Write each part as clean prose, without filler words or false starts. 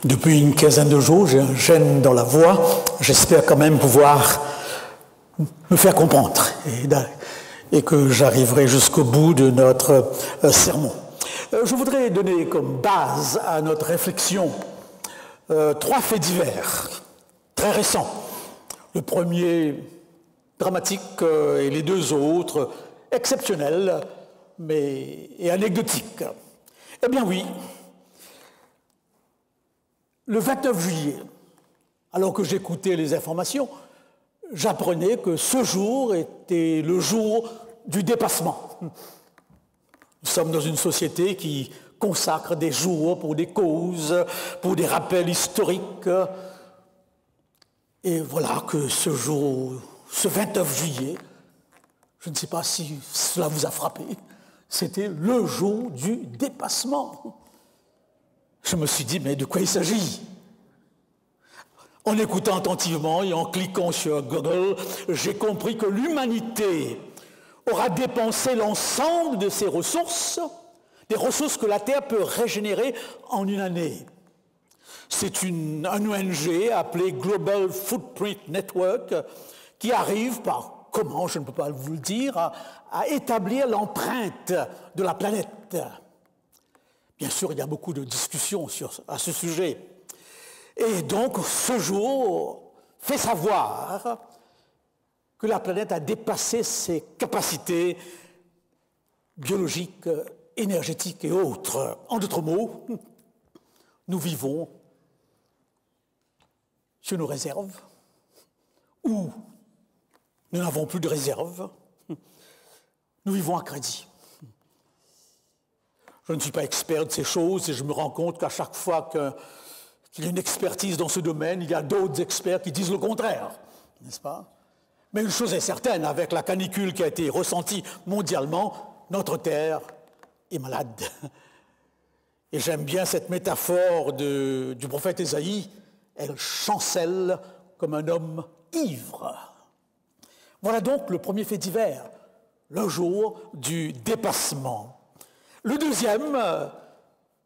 Depuis une quinzaine de jours, j'ai un gêne dans la voix. J'espère quand même pouvoir me faire comprendre et que j'arriverai jusqu'au bout de notre sermon. Je voudrais donner comme base à notre réflexion trois faits divers très récents. Le premier dramatique et les deux autres exceptionnels et anecdotiques. Eh bien oui, le 29 juillet, alors que j'écoutais les informations, j'apprenais que ce jour était le jour du dépassement. Nous sommes dans une société qui consacre des jours pour des causes, pour des rappels historiques. Et voilà que ce jour, ce 29 juillet, je ne sais pas si cela vous a frappé, c'était le jour du dépassement. Je me suis dit, mais de quoi il s'agit? En écoutant attentivement et en cliquant sur Google, j'ai compris que l'humanité aura dépensé l'ensemble de ses ressources, des ressources que la Terre peut régénérer en une année. C'est un ONG appelée Global Footprint Network qui arrive par, comment, je ne peux pas vous le dire, à établir l'empreinte de la planète. Bien sûr, il y a beaucoup de discussions à ce sujet. Et donc, ce jour fait savoir que la planète a dépassé ses capacités biologiques, énergétiques et autres. En d'autres mots, nous vivons sur nos réserves, ou nous n'avons plus de réserves. Nous vivons à crédit. Je ne suis pas expert de ces choses et je me rends compte qu'à chaque fois qu'il y a une expertise dans ce domaine, il y a d'autres experts qui disent le contraire, n'est-ce pas? Mais une chose est certaine, avec la canicule qui a été ressentie mondialement, notre Terre est malade. Et j'aime bien cette métaphore du prophète Ésaïe, elle chancelle comme un homme ivre. Voilà donc le premier fait divers, le jour du dépassement. Le deuxième,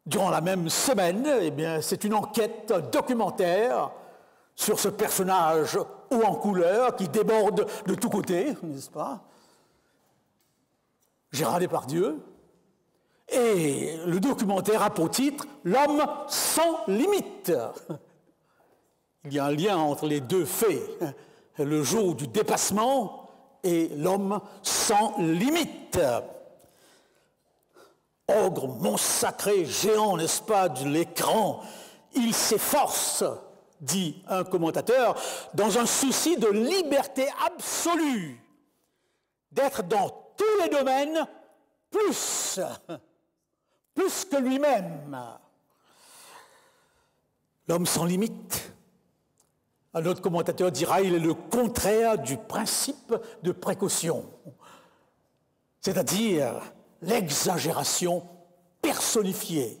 durant la même semaine, eh bien, c'est une enquête documentaire sur ce personnage haut en couleur qui déborde de tous côtés, n'est-ce pas? Gérard Depardieu. Et le documentaire a pour titre « L'homme sans limite ». Il y a un lien entre les deux faits, le jour du dépassement et l'homme sans limite. Ogre, monstre sacré, géant, n'est-ce pas, de l'écran, il s'efforce, dit un commentateur, dans un souci de liberté absolue, d'être dans tous les domaines plus que lui-même. L'homme sans limite, un autre commentateur dira, il est le contraire du principe de précaution, c'est-à-dire l'exagération personnifiée.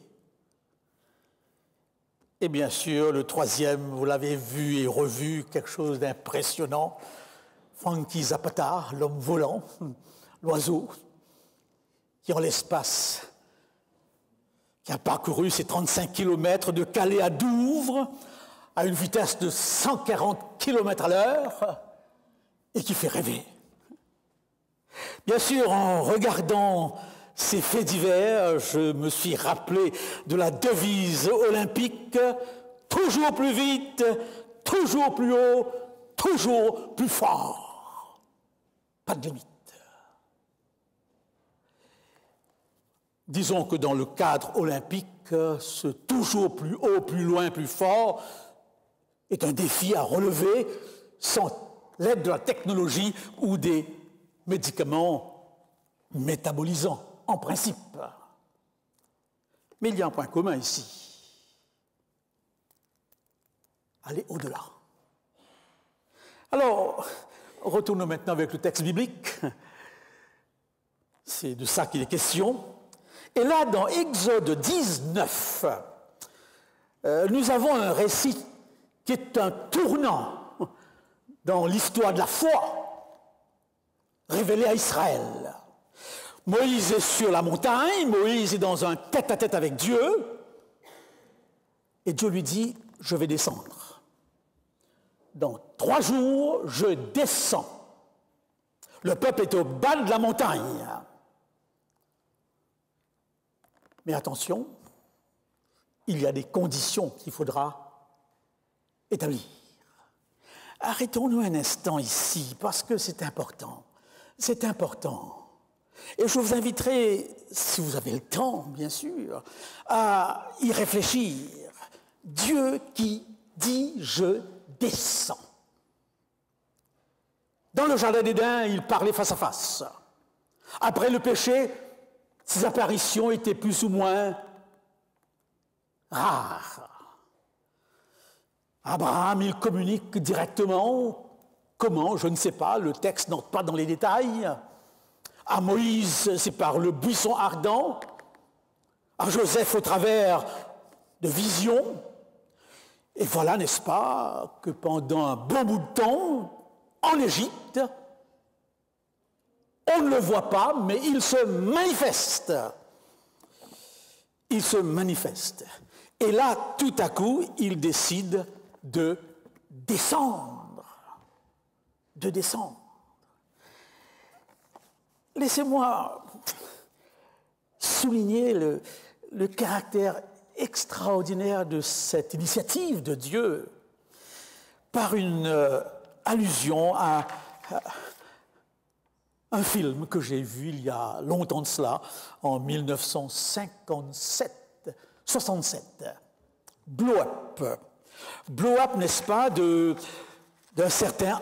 Et bien sûr, le troisième, vous l'avez vu et revu, quelque chose d'impressionnant, Frankie Zapata, l'homme volant, l'oiseau, qui en l'espace, qui a parcouru ses 35 km de Calais à Douvres, à une vitesse de 140 km à l'heure, et qui fait rêver. Bien sûr, en regardant ces faits divers, je me suis rappelé de la devise olympique « toujours plus vite, toujours plus haut, toujours plus fort ». Pas de limite. Disons que dans le cadre olympique, ce toujours plus haut, plus loin, plus fort est un défi à relever sans l'aide de la technologie ou des médicaments métabolisants, en principe. Mais il y a un point commun ici. Aller au-delà. Alors, retournons maintenant avec le texte biblique. C'est de ça qu'il est question. Et là, dans Exode 19, nous avons un récit qui est un tournant dans l'histoire de la foi révélée à Israël. Moïse est sur la montagne, Moïse est dans un tête-à-tête avec Dieu, Et Dieu lui dit, je vais descendre. Dans 3 jours, je descends. Le peuple est au bas de la montagne. Mais attention, il y a des conditions qu'il faudra établir. Arrêtons-nous un instant ici, parce que c'est important. C'est important. Et je vous inviterai, si vous avez le temps, bien sûr, à y réfléchir. Dieu qui dit « je descends ». Dans le jardin d'Éden, il parlait face à face. Après le péché, ses apparitions étaient plus ou moins rares. Abraham, il communique directement. Comment? Je ne sais pas, le texte n'entre pas dans les détails. À Moïse, c'est par le buisson ardent. À Joseph, au travers de visions. Et voilà, n'est-ce pas, que pendant un bon bout de temps, en Égypte, on ne le voit pas, mais il se manifeste. Il se manifeste. Et là, tout à coup, il décide de descendre. De descendre. Laissez-moi souligner le caractère extraordinaire de cette initiative de Dieu par une allusion à un film que j'ai vu il y a longtemps de cela, en 1967, Blow Up. Blow Up, n'est-ce pas, d'un certain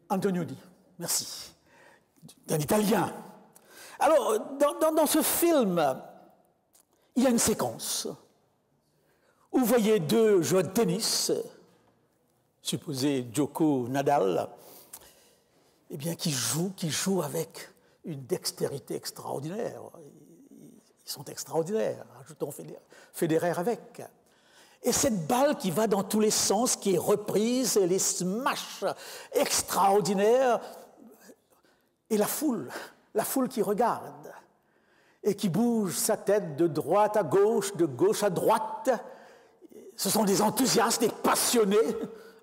Antonioni, merci, d'un Italien. Alors, dans ce film, il y a une séquence où vous voyez 2 joueurs de tennis, supposé Djoko Nadal, eh bien, qui jouent avec une dextérité extraordinaire. Ils sont extraordinaires, ajoutons Federer avec. Et cette balle qui va dans tous les sens, qui est reprise, et les smashs extraordinaires, et la foule qui regarde, et qui bouge sa tête de droite à gauche, de gauche à droite. Ce sont des enthousiastes, des passionnés,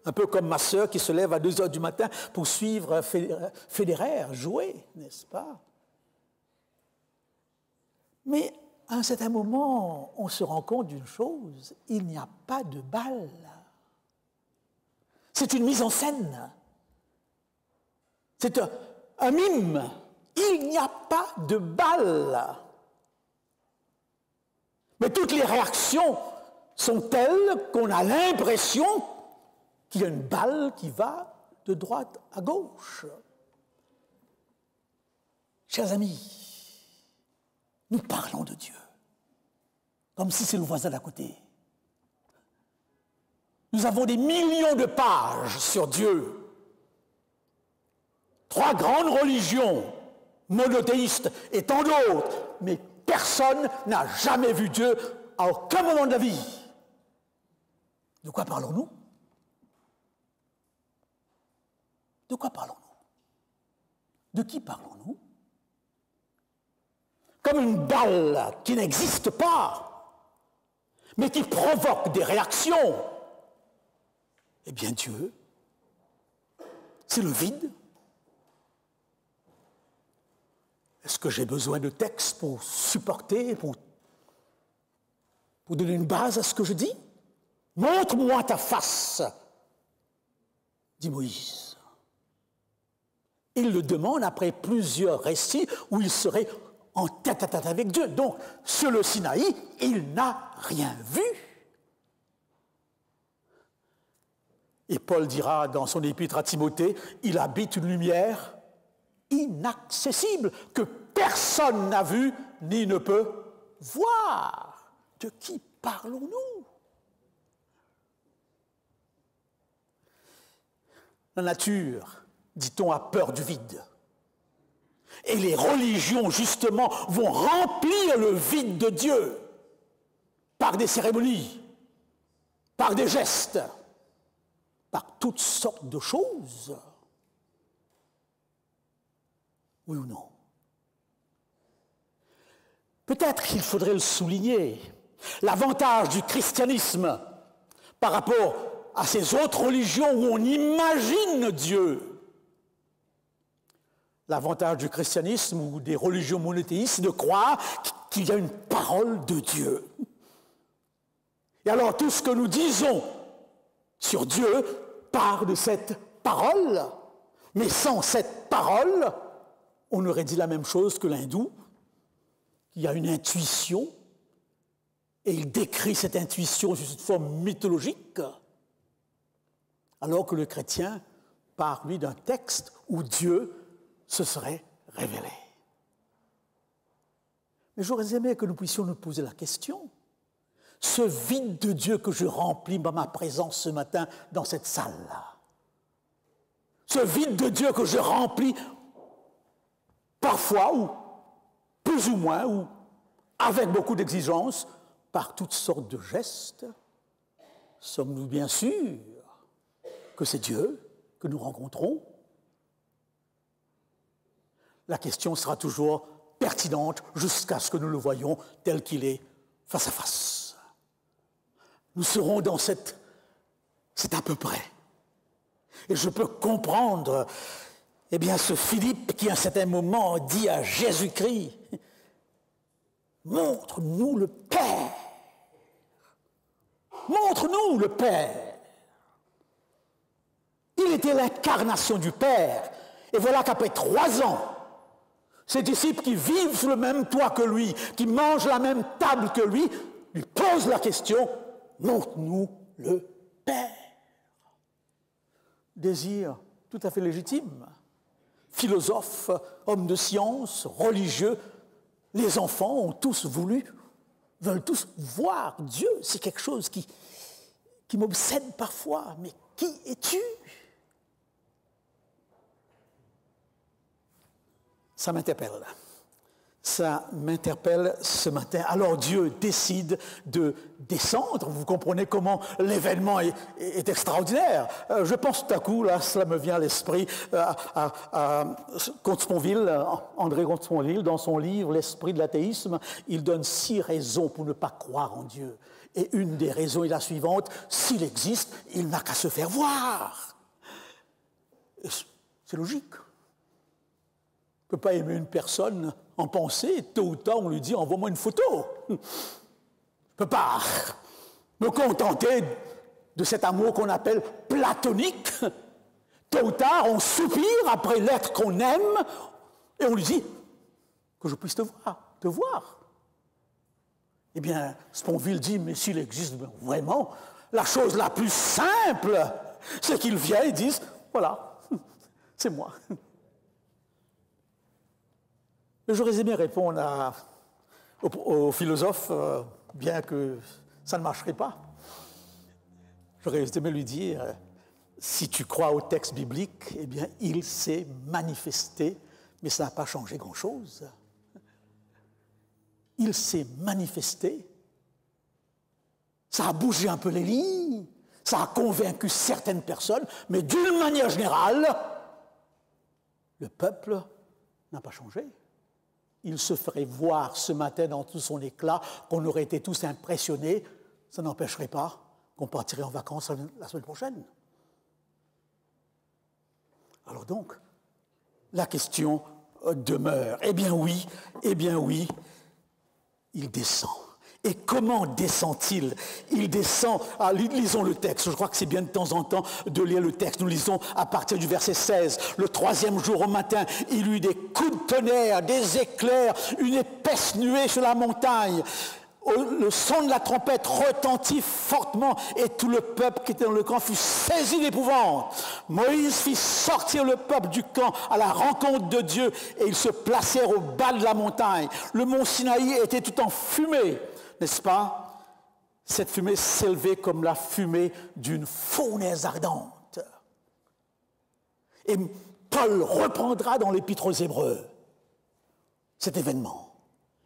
un peu comme ma sœur qui se lève à 2 heures du matin pour suivre Federer jouer, n'est-ce pas? Mais à un certain moment, on se rend compte d'une chose, il n'y a pas de balle. C'est une mise en scène. C'est un mime. Il n'y a pas de balle. Mais toutes les réactions sont telles qu'on a l'impression qu'il y a une balle qui va de droite à gauche. Chers amis, nous parlons de Dieu, comme si c'est le voisin d'à côté. Nous avons des millions de pages sur Dieu. 3 grandes religions, monothéistes et tant d'autres, mais personne n'a jamais vu Dieu à aucun moment de la vie. De quoi parlons-nous? De quoi parlons-nous? De qui parlons-nous? Comme une balle qui n'existe pas, mais qui provoque des réactions. Eh bien, Dieu, c'est le vide. Est-ce que j'ai besoin de textes pour supporter, pour donner une base à ce que je dis? Montre-moi ta face, dit Moïse. Il le demande après plusieurs récits où il serait en tête-à-tête avec Dieu. Donc, sur le Sinaï, il n'a rien vu. Et Paul dira dans son épître à Timothée, il habite une lumière inaccessible que personne n'a vue ni ne peut voir. De qui parlons-nous? La nature, dit-on, a peur du vide. Et les religions, justement, vont remplir le vide de Dieu par des cérémonies, par des gestes, par toutes sortes de choses. Oui ou non? Peut-être qu'il faudrait le souligner, l'avantage du christianisme par rapport à ces autres religions où on imagine Dieu. L'avantage du christianisme ou des religions monothéistes, c'est de croire qu'il y a une parole de Dieu. Et alors tout ce que nous disons sur Dieu part de cette parole, mais sans cette parole, on aurait dit la même chose que l'hindou, qu'il y a une intuition, et il décrit cette intuition sous une forme mythologique, alors que le chrétien part, lui, d'un texte où Dieu se serait révélé. Mais j'aurais aimé que nous puissions nous poser la question, ce vide de Dieu que je remplis par ma présence ce matin dans cette salle-là, ce vide de Dieu que je remplis parfois, ou plus ou moins, ou avec beaucoup d'exigences, par toutes sortes de gestes, sommes-nous bien sûrs que c'est Dieu que nous rencontrons? La question sera toujours pertinente jusqu'à ce que nous le voyions tel qu'il est, face à face. Nous serons dans c'est à peu près. Et je peux comprendre, eh bien, ce Philippe qui, à un certain moment, dit à Jésus-Christ, « Montre-nous le Père. Montre-nous le Père. » Il était l'incarnation du Père. Et voilà qu'après 3 ans, ses disciples qui vivent sous le même toit que lui, qui mangent la même table que lui posent la question, « Montre-nous le Père. » Désir tout à fait légitime. Philosophes, hommes de science, religieux, les enfants ont tous veulent tous voir Dieu. C'est quelque chose qui m'obsède parfois. Mais qui es-tu? Ça m'interpelle. Ça m'interpelle ce matin. Alors Dieu décide de descendre. Vous comprenez comment l'événement est extraordinaire. Je pense tout à coup, là, cela me vient à l'esprit, à Comte-Sponville, André Comte-Sponville, dans son livre « L'esprit de l'athéisme », il donne 6 raisons pour ne pas croire en Dieu. Et une des raisons est la suivante, s'il existe, il n'a qu'à se faire voir. C'est logique. On ne peut pas aimer une personne en pensée, tôt ou tard on lui dit « envoie-moi une photo ». Je ne peux pas me contenter de cet amour qu'on appelle platonique. Tôt ou tard on soupire après l'être qu'on aime et on lui dit « que je puisse te voir ». Eh bien, Sponville dit « mais s'il existe vraiment, la chose la plus simple, c'est qu'il vient et dise « voilà, c'est moi ». J'aurais aimé répondre aux philosophes, bien que ça ne marcherait pas. J'aurais aimé lui dire, si tu crois au texte biblique, eh bien, il s'est manifesté, mais ça n'a pas changé grand-chose. Il s'est manifesté, ça a bougé un peu les lignes, ça a convaincu certaines personnes, mais d'une manière générale, le peuple n'a pas changé. Il se ferait voir ce matin dans tout son éclat, qu'on aurait été tous impressionnés, ça n'empêcherait pas qu'on partirait en vacances la semaine prochaine. Alors donc, la question demeure. Eh bien oui, il descend. Et comment descend-il? Il descend, lisons le texte, je crois que c'est bien de temps en temps de lire le texte. Nous lisons à partir du verset 16. Le 3e jour au matin, il eut des coups de tonnerre, des éclairs, une épaisse nuée sur la montagne. Le son de la trompette retentit fortement et tout le peuple qui était dans le camp fut saisi d'épouvante. Moïse fit sortir le peuple du camp à la rencontre de Dieu et ils se placèrent au bas de la montagne. Le mont Sinaï était tout en fumée. N'est-ce pas? Cette fumée s'élevait comme la fumée d'une fournaise ardente. Et Paul reprendra dans l'Épître aux Hébreux cet événement.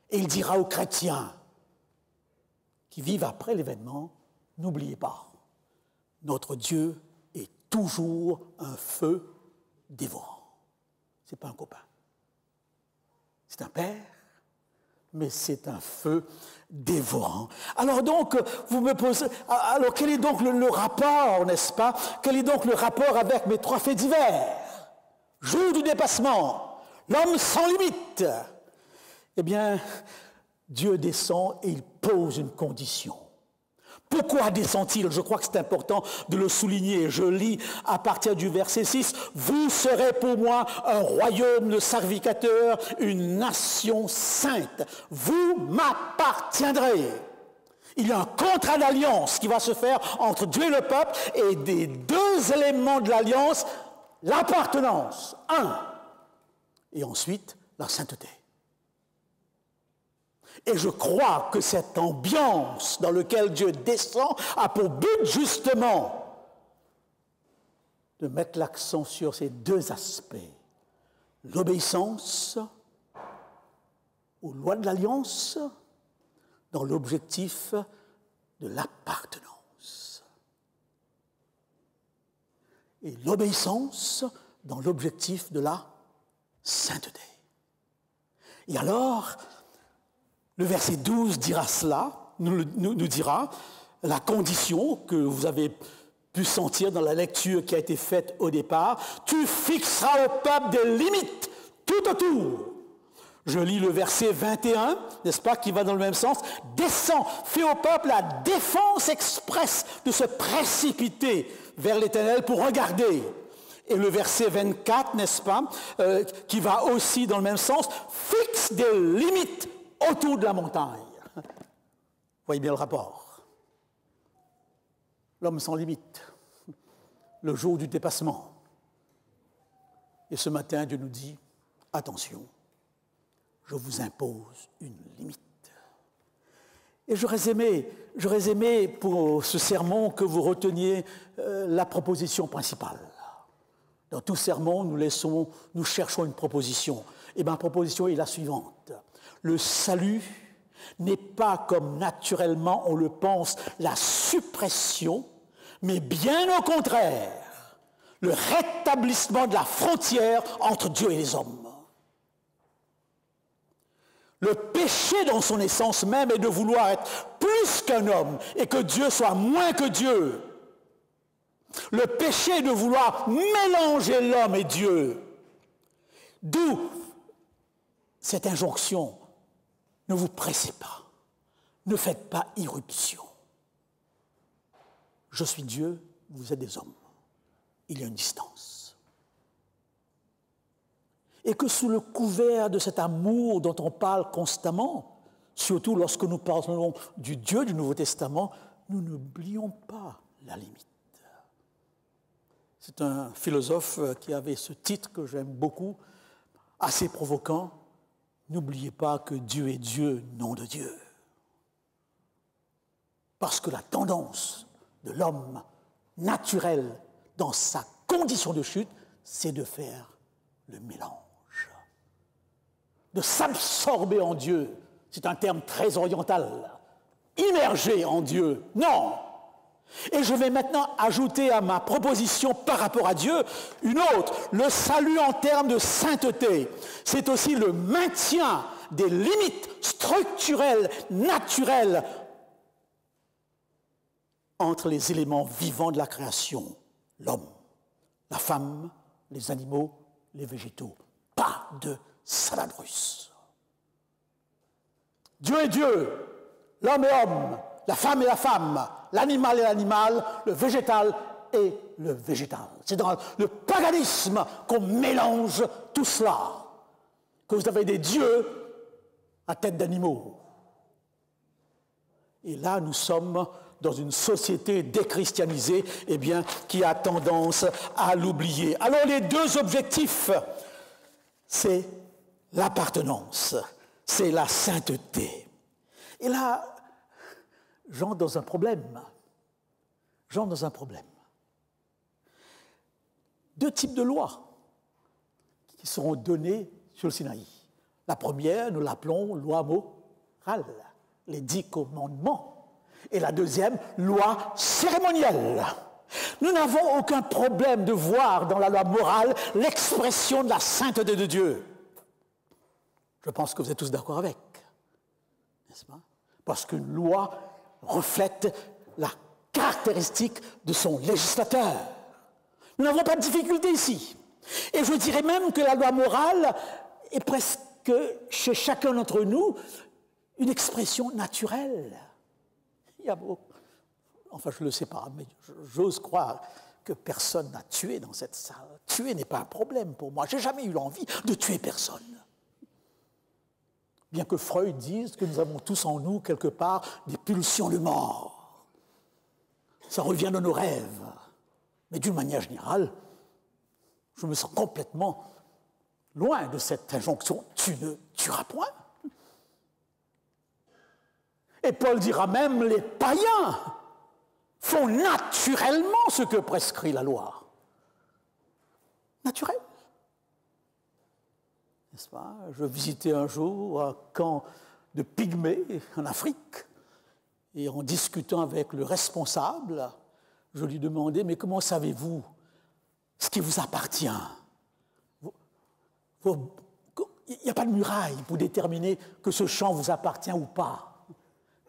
Et il dira aux chrétiens qui vivent après l'événement, n'oubliez pas, notre Dieu est toujours un feu dévorant. Ce n'est pas un copain. C'est un Père mais c'est un feu dévorant. Alors donc, vous me posez, alors quel est donc le rapport, n'est-ce pas? Quel est donc le rapport avec mes 3 faits divers? Jour du dépassement, l'homme sans limite. Eh bien, Dieu descend et il pose une condition. Pourquoi descend-il? Je crois que c'est important de le souligner. Je lis à partir du verset 6, « Vous serez pour moi un royaume de serviteurs, une nation sainte. Vous m'appartiendrez. » Il y a un contrat d'alliance qui va se faire entre Dieu et le peuple, et des 2 éléments de l'alliance, l'appartenance, et ensuite la sainteté. Et je crois que cette ambiance dans laquelle Dieu descend a pour but justement de mettre l'accent sur ces 2 aspects. L'obéissance aux lois de l'Alliance dans l'objectif de l'appartenance. Et l'obéissance dans l'objectif de la sainteté. Et alors, le verset 12 dira cela, nous dira la condition que vous avez pu sentir dans la lecture qui a été faite au départ. Tu fixeras au peuple des limites tout autour. Je lis le verset 21, n'est-ce pas, qui va dans le même sens. Descends, fais au peuple la défense expresse de se précipiter vers l'Éternel pour regarder. Et le verset 24, n'est-ce pas, qui va aussi dans le même sens, fixe des limites autour de la montagne. Vous voyez bien le rapport. L'homme sans limite, le jour du dépassement. Et ce matin, Dieu nous dit, attention, je vous impose une limite. Et j'aurais aimé pour ce sermon que vous reteniez la proposition principale. Dans tout sermon, nous cherchons une proposition. Et ma proposition est la suivante. Le salut n'est pas, comme naturellement on le pense, la suppression, mais bien au contraire, le rétablissement de la frontière entre Dieu et les hommes. Le péché dans son essence même est de vouloir être plus qu'un homme et que Dieu soit moins que Dieu. Le péché est de vouloir mélanger l'homme et Dieu. D'où cette injonction. Ne vous pressez pas, ne faites pas irruption. Je suis Dieu, vous êtes des hommes. Il y a une distance. Et que sous le couvert de cet amour dont on parle constamment, surtout lorsque nous parlons du Dieu du Nouveau Testament, nous n'oublions pas la limite. C'est un philosophe qui avait ce titre que j'aime beaucoup, assez provoquant. N'oubliez pas que Dieu est Dieu, nom de Dieu. Parce que la tendance de l'homme naturel dans sa condition de chute, c'est de faire le mélange. De s'absorber en Dieu. C'est un terme très oriental. Immerger en Dieu. Non! Et je vais maintenant ajouter à ma proposition par rapport à Dieu une autre. Le salut en termes de sainteté, c'est aussi le maintien des limites structurelles, naturelles entre les éléments vivants de la création, l'homme, la femme, les animaux, les végétaux. Pas de salade russe. Dieu est Dieu, l'homme est homme, la femme est la femme, l'animal est l'animal, le végétal est le végétal. C'est dans le paganisme qu'on mélange tout cela, que vous avez des dieux à tête d'animaux. Et là, nous sommes dans une société déchristianisée, eh bien, qui a tendance à l'oublier. Alors, les 2 objectifs, c'est l'appartenance, c'est la sainteté. Et là, j'entre dans un problème. 2 types de lois qui seront données sur le Sinaï. La première, nous l'appelons loi morale, les 10 commandements. Et la deuxième, loi cérémonielle. Nous n'avons aucun problème de voir dans la loi morale l'expression de la sainteté de Dieu. Je pense que vous êtes tous d'accord avec. n'est-ce pas? Parce qu'une loi reflète la caractéristique de son législateur. Nous n'avons pas de difficulté ici. Et je dirais même que la loi morale est presque chez chacun d'entre nous une expression naturelle. Il y a beau, enfin je ne le sais pas, mais j'ose croire que personne n'a tué dans cette salle. Tuer n'est pas un problème pour moi. Je n'ai jamais eu l'envie de tuer personne. Bien que Freud dise que nous avons tous en nous, quelque part, des pulsions de mort. Ça revient dans nos rêves. Mais d'une manière générale, je me sens complètement loin de cette injonction « tu ne tueras point ». Et Paul dira même « les païens font naturellement ce que prescrit la loi ». Naturel. N'est-ce pas? Je visitais un jour un camp de pygmées en Afrique, et en discutant avec le responsable, je lui demandais « mais comment savez-vous ce qui vous appartient ?» Il n'y a pas de muraille pour déterminer que ce champ vous appartient ou pas.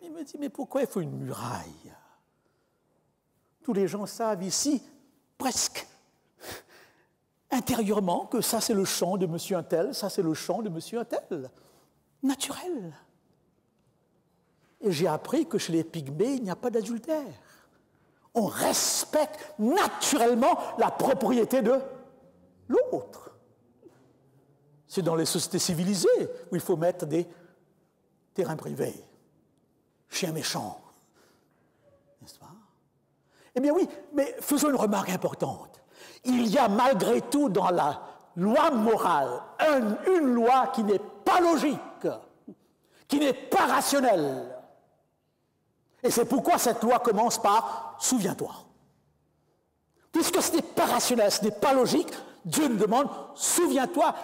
Il me dit, mais pourquoi il faut une muraille? Tous les gens savent ici, presque intérieurement, que ça c'est le champ de monsieur un tel, ça c'est le champ de monsieur un tel. Naturel. Et j'ai appris que chez les pygmées, il n'y a pas d'adultère. On respecte naturellement la propriété de l'autre. C'est dans les sociétés civilisées où il faut mettre des terrains privés. Chien méchant. N'est-ce pas? Eh bien oui, mais faisons une remarque importante. Il y a malgré tout dans la loi morale une loi qui n'est pas logique, qui n'est pas rationnelle. Et c'est pourquoi cette loi commence par « souviens-toi ». Puisque ce n'est pas rationnel, ce n'est pas logique, Dieu nous demande « souviens-toi ».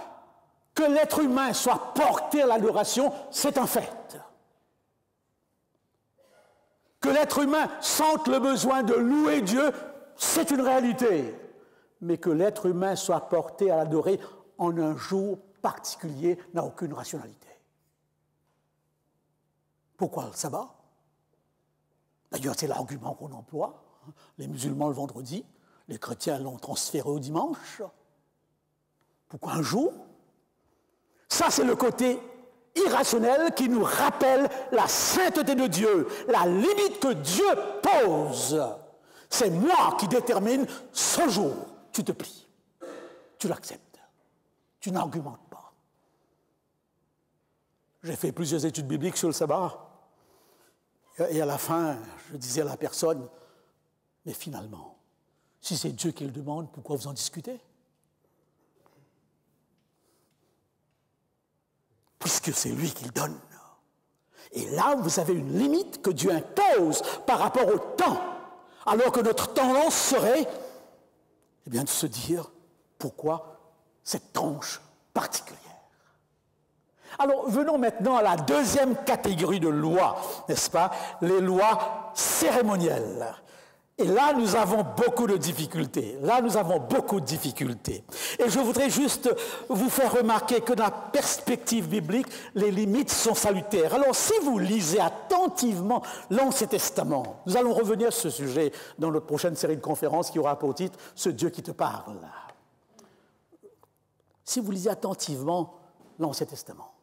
Que l'être humain soit porté à l'adoration, c'est un fait. Que l'être humain sente le besoin de louer Dieu, c'est une réalité. Mais que l'être humain soit porté à l'adorer en un jour particulier n'a aucune rationalité. Pourquoi le sabbat? D'ailleurs, c'est l'argument qu'on emploie. Les musulmans le vendredi, les chrétiens l'ont transféré au dimanche. Pourquoi un jour? Ça, c'est le côté irrationnel qui nous rappelle la sainteté de Dieu, la limite que Dieu pose. C'est moi qui détermine ce jour. Tu te plies, tu l'acceptes, tu n'argumentes pas. J'ai fait plusieurs études bibliques sur le sabbat, et à la fin, je disais à la personne, mais finalement, si c'est Dieu qui le demande, pourquoi vous en discutez? Puisque c'est lui qui le donne. Et là, vous avez une limite que Dieu impose par rapport au temps, alors que notre tendance serait, eh bien, de se dire, pourquoi cette tranche particulière? Alors, venons maintenant à la deuxième catégorie de lois, n'est-ce pas? Les lois cérémonielles. Et là, nous avons beaucoup de difficultés. Et je voudrais juste vous faire remarquer que dans la perspective biblique, les limites sont salutaires. Alors, si vous lisez attentivement l'Ancien Testament, nous allons revenir sur ce sujet dans notre prochaine série de conférences qui aura pour titre « Ce Dieu qui te parle ». Si vous lisez attentivement l'Ancien Testament,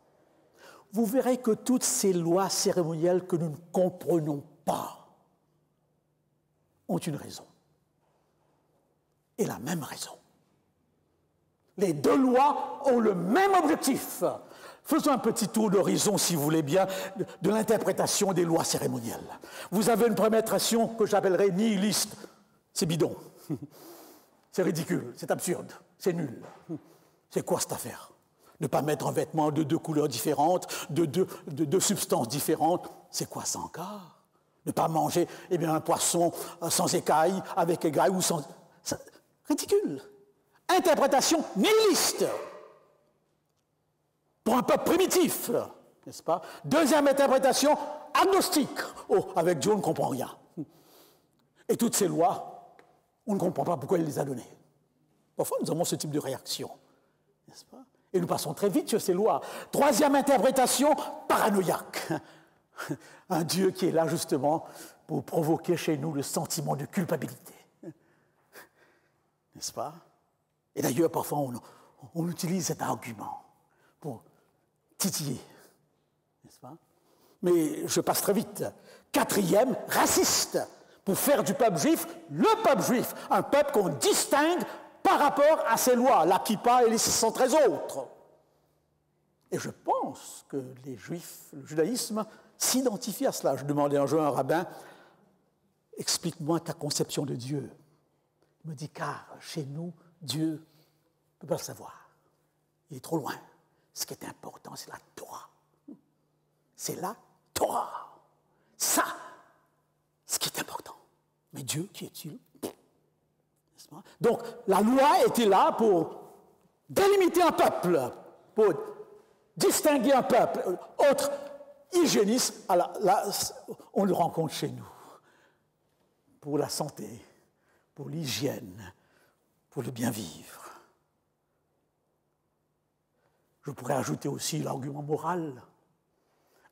vous verrez que toutes ces lois cérémonielles que nous ne comprenons pas ont une raison. Et la même raison. Les deux lois ont le même objectif. Faisons un petit tour d'horizon, si vous voulez bien, de l'interprétation des lois cérémonielles. Vous avez une préméditation que j'appellerais nihiliste. C'est bidon. C'est ridicule, c'est absurde, c'est nul. C'est quoi cette affaire? Ne pas mettre un vêtement de deux couleurs différentes, de deux substances différentes, c'est quoi ça encore? Ne pas manger un poisson sans écailles, avec écailles ou sans... Ridicule. Interprétation nihiliste. Pour un peuple primitif, n'est-ce pas? Deuxième interprétation, agnostique. Oh, avec Dieu, on ne comprend rien. Et toutes ces lois, on ne comprend pas pourquoi il les a données. Parfois, nous avons ce type de réaction, n'est-ce pas? Et nous passons très vite sur ces lois. Troisième interprétation, paranoïaque. Un Dieu qui est là justement pour provoquer chez nous le sentiment de culpabilité. N'est-ce pas? Et d'ailleurs, parfois, on utilise cet argument pour titiller. N'est-ce pas? Mais je passe très vite. Quatrième, raciste, pour faire du peuple juif le peuple juif, un peuple qu'on distingue par rapport à ses lois, la kippa et les 613 autres. Et je pense que les juifs, le judaïsme, s'identifient à cela. Je demandais un jour à un rabbin, explique-moi ta conception de Dieu. Il me dit, car chez nous, Dieu ne peut pas le savoir. Il est trop loin. Ce qui est important, c'est la Torah. C'est la Torah. Ça, ce qui est important. Mais Dieu, qui est-il? Donc, la loi était là pour délimiter un peuple, pour distinguer un peuple. Autre hygiénisme, là, on le rencontre chez nous. Pour la santé, pour l'hygiène, pour le bien vivre. Je pourrais ajouter aussi l'argument moral,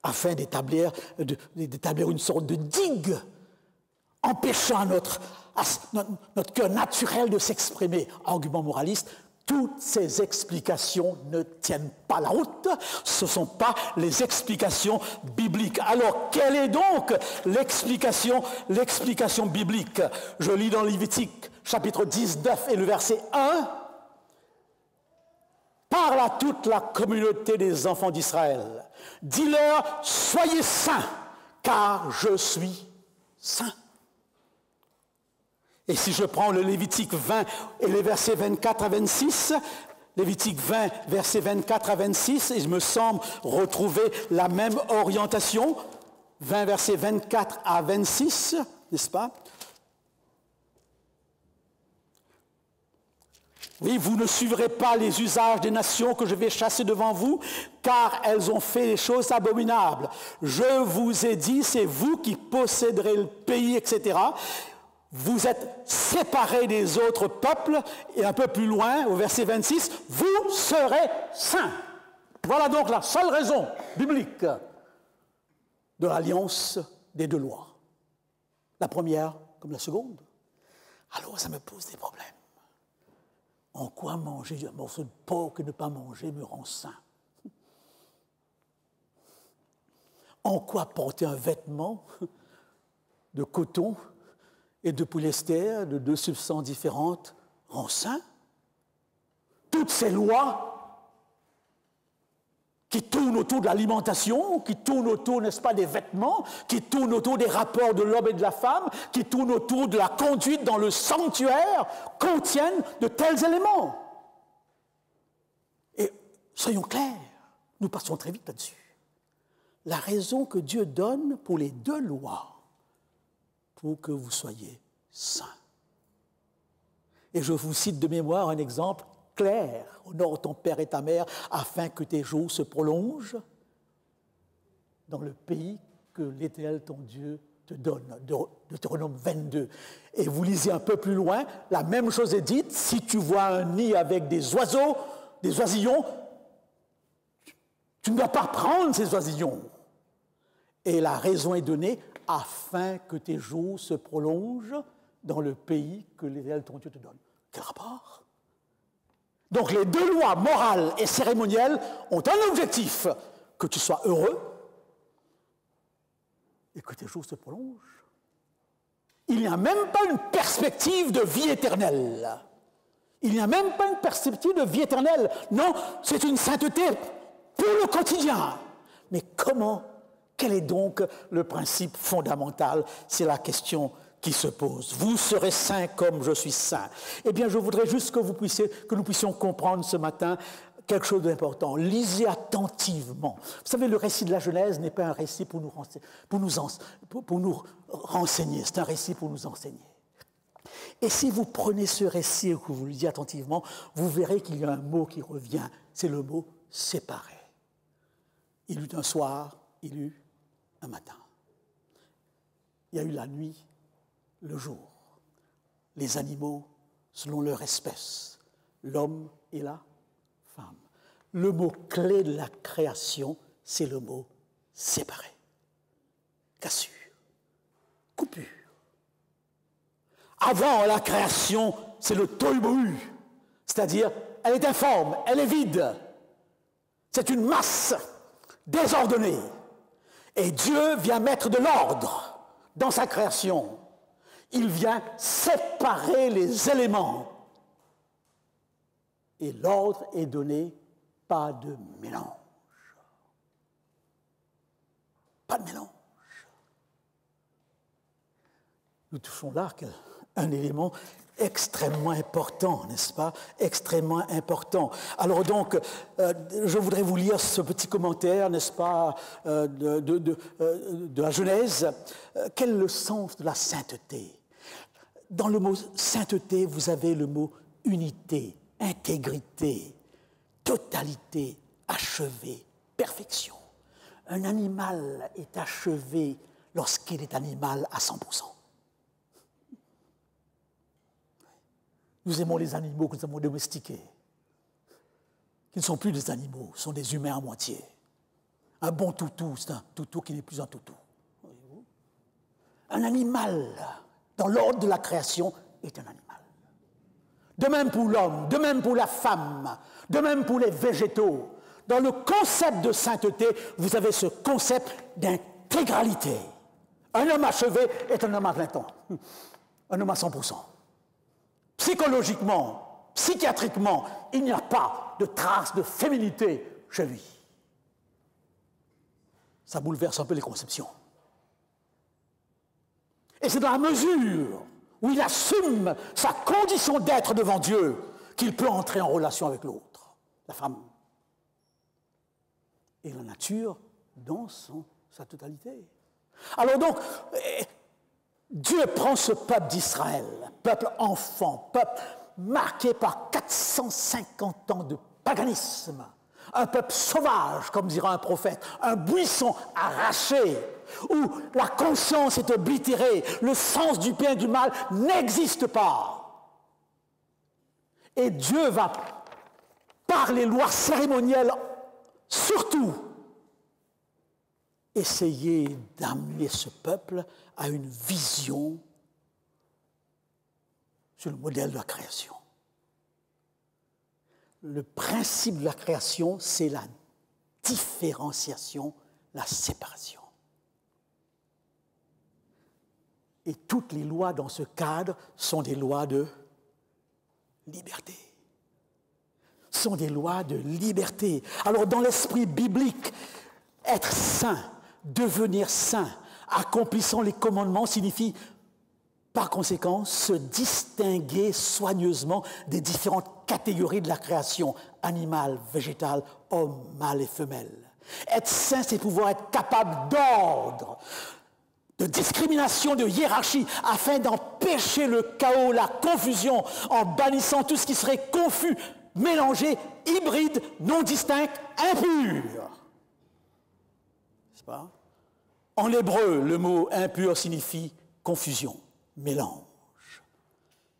afin d'établir une sorte de digue, empêchant notre cœur naturel de s'exprimer. Argument moraliste, toutes ces explications ne tiennent pas la route, ce ne sont pas les explications bibliques. Alors, quelle est donc l'explication biblique? Je lis dans Lévitique, chapitre 19 et le verset 1. Parle à toute la communauté des enfants d'Israël. Dis-leur, soyez saints, car je suis saint. Et si je prends le Lévitique 20 et les versets 24 à 26, Lévitique 20, versets 24 à 26, et il me semble retrouver la même orientation, 20 versets 24 à 26, n'est-ce pas? Oui, vous ne suivrez pas les usages des nations que je vais chasser devant vous, car elles ont fait des choses abominables. Je vous ai dit, c'est vous qui posséderez le pays, etc. Vous êtes séparés des autres peuples, et un peu plus loin, au verset 26, vous serez saints. Voilà donc la seule raison biblique de l'alliance des deux lois. La première comme la seconde. Alors ça me pose des problèmes. En quoi manger un morceau de porc et ne pas manger me rend sain? En quoi porter un vêtement de coton et de polyester, de deux substances différentes, rend sain? Toutes ces lois qui tournent autour de l'alimentation, qui tournent autour, n'est-ce pas, des vêtements, qui tournent autour des rapports de l'homme et de la femme, qui tournent autour de la conduite dans le sanctuaire, contiennent de tels éléments. Et soyons clairs, nous passons très vite là-dessus. La raison que Dieu donne pour les deux lois, pour que vous soyez saints. Et je vous cite de mémoire un exemple clair. Honore ton père et ta mère afin que tes jours se prolongent dans le pays que l'Éternel, ton Dieu, te donne. Deutéronome 22. Et vous lisez un peu plus loin, la même chose est dite, si tu vois un nid avec des oiseaux, des oisillons, tu ne dois pas prendre ces oisillons. Et la raison est donnée afin que tes jours se prolongent dans le pays que l'Éternel, ton Dieu, te donne. Quel rapport? Donc les deux lois morales et cérémonielles ont un objectif, que tu sois heureux et que tes jours se prolongent. Il n'y a même pas une perspective de vie éternelle. Il n'y a même pas une perspective de vie éternelle. Non, c'est une sainteté pour le quotidien. Mais comment? Quel est donc le principe fondamental? C'est la question qui se pose. Vous serez saints comme je suis saint. Eh bien, je voudrais juste que nous puissions comprendre ce matin quelque chose d'important. Lisez attentivement. Vous savez, le récit de la Genèse n'est pas un récit pour nous renseigner, c'est un récit pour nous enseigner. Et si vous prenez ce récit et que vous le lisez attentivement, vous verrez qu'il y a un mot qui revient, c'est le mot « séparé ». Il y eut un soir, il y eut un matin. Il y a eu la nuit, le jour, les animaux selon leur espèce, l'homme et la femme. Le mot clé de la création, c'est le mot séparé. cassure, coupure. Avant la création, c'est le tohu-bohu, c'est-à-dire elle est informe, elle est vide. C'est une masse désordonnée. Et Dieu vient mettre de l'ordre dans sa création. Il vient séparer les éléments. Et l'ordre est donné, pas de mélange. Pas de mélange. Nous touchons là un élément extrêmement important, n'est-ce pas? Extrêmement important. Alors donc, je voudrais vous lire ce petit commentaire, n'est-ce pas, de la Genèse. Quel est le sens de la sainteté? Dans le mot sainteté, vous avez le mot unité, intégrité, totalité, achevé, perfection. Un animal est achevé lorsqu'il est animal à 100%. Nous aimons les animaux que nous avons domestiqués, qui ne sont plus des animaux, ce sont des humains à moitié. Un bon toutou, c'est un toutou qui n'est plus un toutou. Voyez-vous ? Un animal, dans l'ordre de la création, est un animal. De même pour l'homme, de même pour la femme, de même pour les végétaux. Dans le concept de sainteté, vous avez ce concept d'intégralité. Un homme achevé est un homme à plein temps, un homme à 100%. Psychologiquement, psychiatriquement, il n'y a pas de trace de féminité chez lui. Ça bouleverse un peu les conceptions. Et c'est dans la mesure où il assume sa condition d'être devant Dieu qu'il peut entrer en relation avec l'autre, la femme. Et la nature dans sa totalité. Alors donc, Dieu prend ce peuple d'Israël, peuple enfant, peuple marqué par 450 ans de paganisme, un peuple sauvage, comme dira un prophète, un buisson arraché, où la conscience est oblitérée, le sens du bien et du mal n'existe pas. Et Dieu va, par les lois cérémonielles, surtout, essayer d'amener ce peuple à une vision sur le modèle de la création. Le principe de la création, c'est la différenciation, la séparation. Et toutes les lois dans ce cadre sont des lois de liberté. Sont des lois de liberté. Alors, dans l'esprit biblique, être saint, devenir saint, accomplissant les commandements signifie, par conséquent, se distinguer soigneusement des différentes catégories de la création, animale, végétale, homme, mâle et femelle. Être saint, c'est pouvoir être capable d'ordre, de discrimination, de hiérarchie, afin d'empêcher le chaos, la confusion, en bannissant tout ce qui serait confus, mélangé, hybride, non distinct, impur. N'est-ce pas? En hébreu, le mot impur signifie confusion, mélange.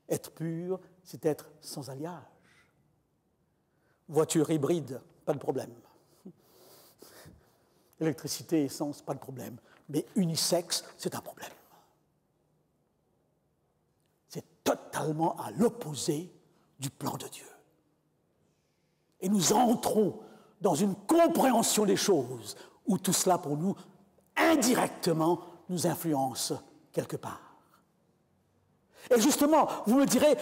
Être pur, c'est être sans alliage. Voiture hybride, pas de problème. Électricité, essence, pas de problème. Mais unisexe, c'est un problème. C'est totalement à l'opposé du plan de Dieu. Et nous entrons dans une compréhension des choses où tout cela, pour nous, indirectement, nous influence quelque part. Et justement, vous me direz,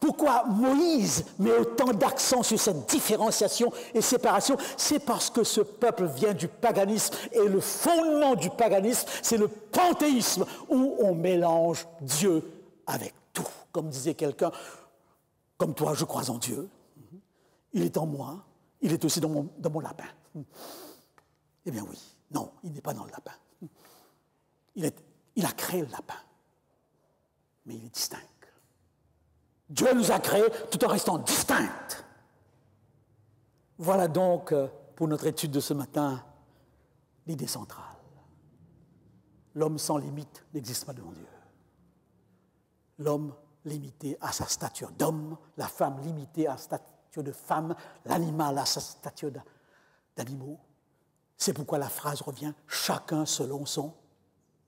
pourquoi Moïse met autant d'accent sur cette différenciation et séparation? C'est parce que ce peuple vient du paganisme, et le fondement du paganisme, c'est le panthéisme, où on mélange Dieu avec tout. Comme disait quelqu'un, comme toi, je crois en Dieu, il est en moi, il est aussi dans mon lapin. Eh bien oui, non, il n'est pas dans le lapin. Il a créé le lapin, mais il est distinct. Dieu nous a créés tout en restant distincts. Voilà donc, pour notre étude de ce matin, l'idée centrale. L'homme sans limite n'existe pas devant Dieu. L'homme limité à sa stature d'homme, la femme limitée à sa stature de femme, l'animal à sa stature d'animaux. C'est pourquoi la phrase revient « chacun selon son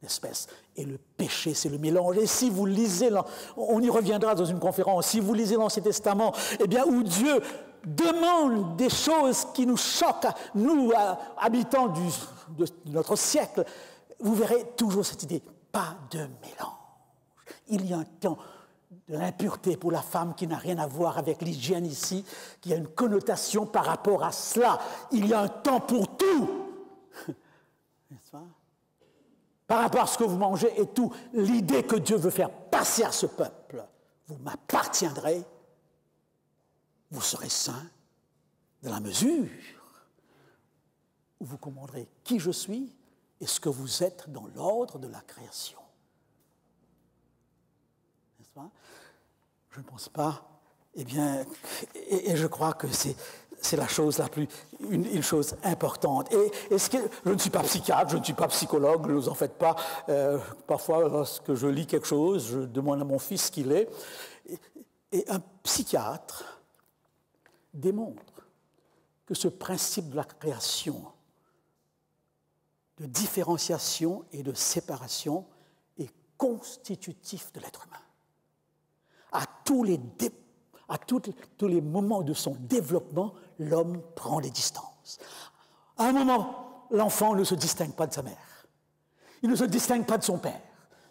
espèce. Et le péché, c'est le mélange. Et si vous lisez, on y reviendra dans une conférence, si vous lisez l'Ancien Testament, eh bien, où Dieu demande des choses qui nous choquent, nous, habitants de notre siècle, vous verrez toujours cette idée, pas de mélange. Il y a un temps de l'impureté pour la femme qui n'a rien à voir avec l'hygiène ici, qui a une connotation par rapport à cela. Il y a un temps pour tout. N'est-ce pas? Par rapport à ce que vous mangez et tout, l'idée que Dieu veut faire passer à ce peuple, vous m'appartiendrez, vous serez saints dans la mesure où vous commanderez qui je suis et ce que vous êtes dans l'ordre de la création. N'est-ce pas? Je ne pense pas, eh bien, et je crois que c'est la chose la plus, une chose importante. Et je ne suis pas psychiatre, je ne suis pas psychologue, ne vous en faites pas. Parfois, lorsque je lis quelque chose, je demande à mon fils ce qu'il est. Et un psychiatre démontre que ce principe de la création, de différenciation et de séparation est constitutif de l'être humain. À tous les moments de son développement, l'homme prend des distances. À un moment, l'enfant ne se distingue pas de sa mère. Il ne se distingue pas de son père.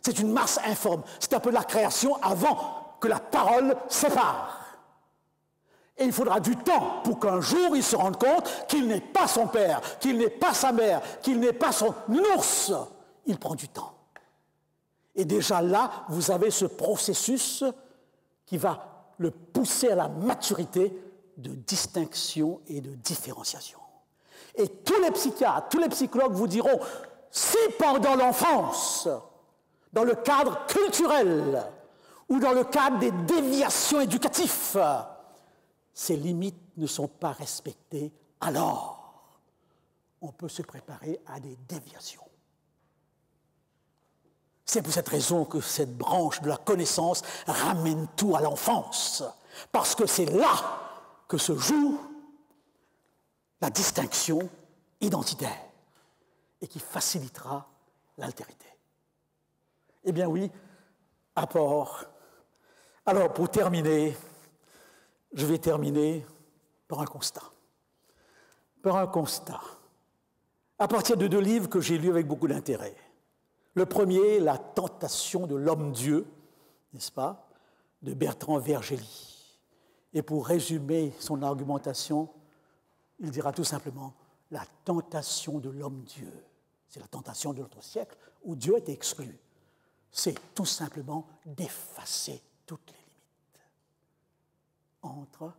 C'est une masse informe. C'est un peu la création avant que la parole sépare. Et il faudra du temps pour qu'un jour il se rende compte qu'il n'est pas son père, qu'il n'est pas sa mère, qu'il n'est pas son ours. Il prend du temps. Et déjà là, vous avez ce processus qui va le pousser à la maturité de distinction et de différenciation. Et tous les psychiatres, tous les psychologues vous diront, si pendant l'enfance, dans le cadre culturel ou dans le cadre des déviations éducatives, ces limites ne sont pas respectées, alors on peut se préparer à des déviations. C'est pour cette raison que cette branche de la connaissance ramène tout à l'enfance, parce que c'est là que se joue la distinction identitaire et qui facilitera l'altérité. Eh bien oui, apport. Alors pour terminer, je vais terminer par un constat. Par un constat. À partir de 2 livres que j'ai lus avec beaucoup d'intérêt. Le premier, La tentation de l'homme-dieu, n'est-ce pas, de Bertrand Vergely. Et pour résumer son argumentation, il dira tout simplement la tentation de l'homme-dieu. C'est la tentation de notre siècle où Dieu est exclu. C'est tout simplement d'effacer toutes les limites entre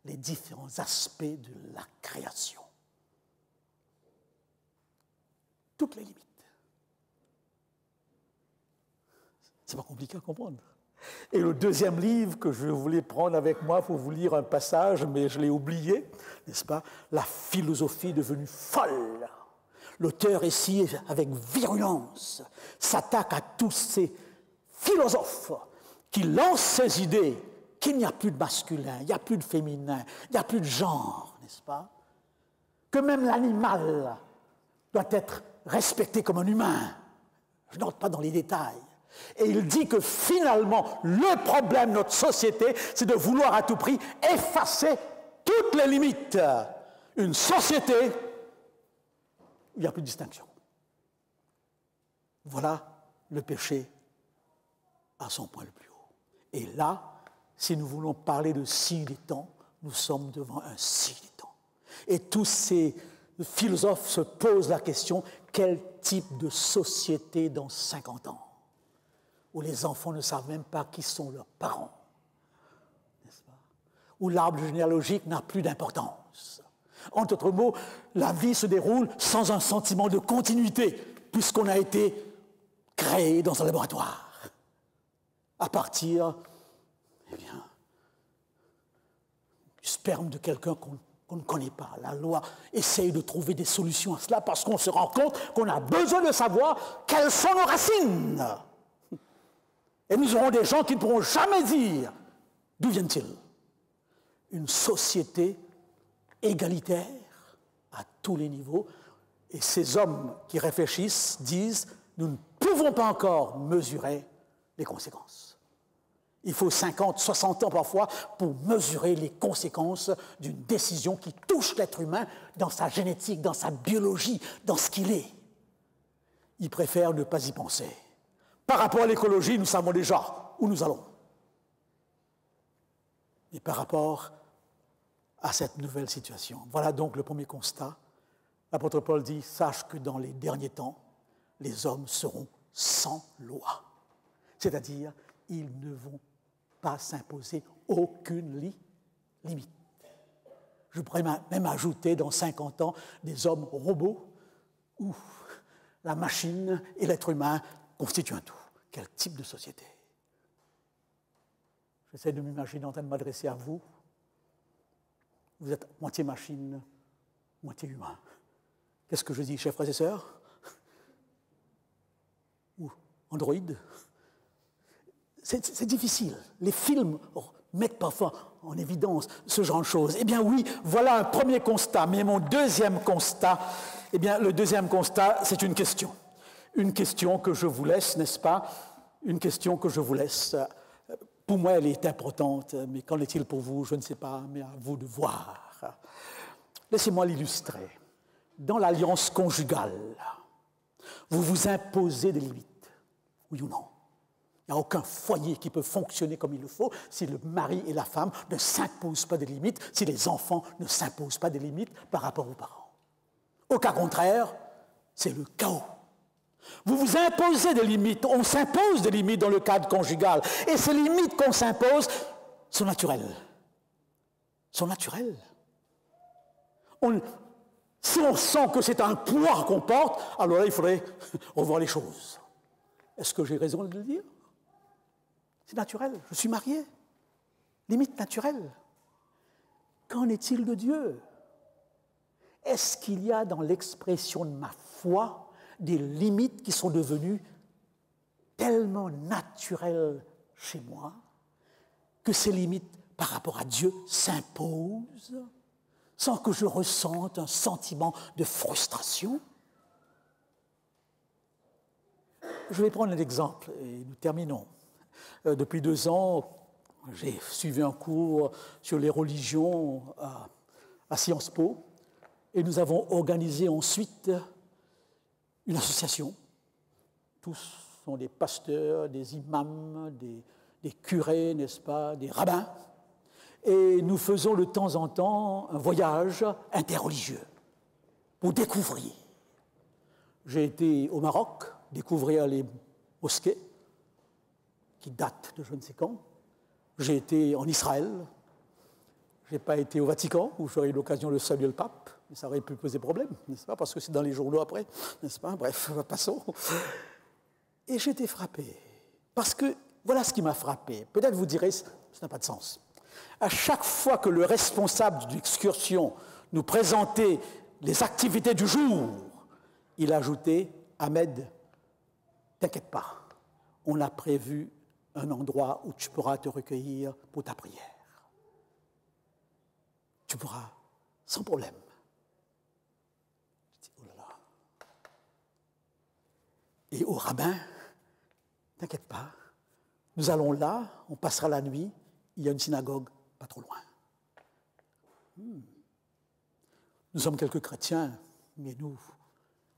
les différents aspects de la création. Toutes les limites. C'est pas compliqué à comprendre. Et le deuxième livre que je voulais prendre avec moi pour vous lire un passage, mais je l'ai oublié, n'est-ce pas? La philosophie devenue folle. L'auteur ici, avec virulence, s'attaque à tous ces philosophes qui lancent ces idées qu'il n'y a plus de masculin, il n'y a plus de féminin, il n'y a plus de genre, n'est-ce pas? Que même l'animal doit être respecté comme un humain. Je n'entre pas dans les détails. Et il dit que finalement, le problème de notre société, c'est de vouloir à tout prix effacer toutes les limites. Une société où il n'y a plus de distinction. Voilà le péché à son point le plus haut. Et là, si nous voulons parler de signe des temps, nous sommes devant un signe des temps. Et tous ces philosophes se posent la question, quel type de société dans 50 ans? Où les enfants ne savent même pas qui sont leurs parents, n'est-ce pas? Où l'arbre généalogique n'a plus d'importance. En d'autres mots, la vie se déroule sans un sentiment de continuité, puisqu'on a été créé dans un laboratoire, à partir, eh bien, du sperme de quelqu'un qu'on ne connaît pas. La loi essaye de trouver des solutions à cela, parce qu'on se rend compte qu'on a besoin de savoir quelles sont nos racines. Et nous aurons des gens qui ne pourront jamais dire d'où viennent-ils. Une société égalitaire à tous les niveaux. Et ces hommes qui réfléchissent disent nous ne pouvons pas encore mesurer les conséquences. Il faut 50, 60 ans parfois pour mesurer les conséquences d'une décision qui touche l'être humain dans sa génétique, dans sa biologie, dans ce qu'il est. Ils préfèrent ne pas y penser. Par rapport à l'écologie, nous savons déjà où nous allons. Et par rapport à cette nouvelle situation. Voilà donc le premier constat. L'apôtre Paul dit, sache que dans les derniers temps, les hommes seront sans loi. C'est-à-dire, ils ne vont pas s'imposer aucune limite. Je pourrais même ajouter dans 50 ans des hommes robots où la machine et l'être humain constituent un tout. Quel type de société? J'essaie de m'imaginer en train de m'adresser à vous. Vous êtes moitié machine, moitié humain. Qu'est-ce que je dis, chers frères et sœurs? Ou androïdes? C'est difficile. Les films mettent parfois en évidence ce genre de choses. Eh bien oui, voilà un premier constat. Mais mon deuxième constat, eh bien le deuxième constat, c'est une question. Une question que je vous laisse, n'est-ce pas? Une question que je vous laisse. Pour moi, elle est importante, mais qu'en est-il pour vous? Je ne sais pas, mais à vous de voir. Laissez-moi l'illustrer. Dans l'alliance conjugale, vous vous imposez des limites, oui ou non? Il n'y a aucun foyer qui peut fonctionner comme il le faut si le mari et la femme ne s'imposent pas des limites, si les enfants ne s'imposent pas des limites par rapport aux parents. Au cas contraire, c'est le chaos. Vous vous imposez des limites, on s'impose des limites dans le cadre conjugal. Et ces limites qu'on s'impose sont naturelles. Sont naturelles. Si on sent que c'est un poids qu'on porte, alors là, il faudrait revoir les choses. Est-ce que j'ai raison de le dire? C'est naturel, je suis marié. Limite naturelle. Qu'en est-il de Dieu? Est-ce qu'il y a dans l'expression de ma foi des limites qui sont devenues tellement naturelles chez moi que ces limites par rapport à Dieu s'imposent sans que je ressente un sentiment de frustration? Je vais prendre un exemple et nous terminons. Depuis 2 ans, j'ai suivi un cours sur les religions à Sciences Po et nous avons organisé ensuite une association. Tous sont des pasteurs, des imams, des curés, n'est-ce pas, des rabbins. Et nous faisons de temps en temps un voyage interreligieux pour découvrir. J'ai été au Maroc, découvrir les mosquées qui datent de je ne sais quand. J'ai été en Israël. Je n'ai pas été au Vatican, où j'aurais eu l'occasion de saluer le pape, mais ça aurait pu poser problème, n'est-ce pas, parce que c'est dans les journaux après, n'est-ce pas? Bref, passons. Et j'ai été frappé, parce que voilà ce qui m'a frappé. Peut-être vous direz, ça n'a pas de sens. À chaque fois que le responsable d'une excursion nous présentait les activités du jour, il ajoutait « Ahmed, t'inquiète pas, on a prévu un endroit où tu pourras te recueillir pour ta prière. Tu pourras, sans problème. » Je dis, oh là là. Et au rabbin, t'inquiète pas, nous allons là, on passera la nuit, il y a une synagogue pas trop loin. Nous sommes quelques chrétiens, mais nous,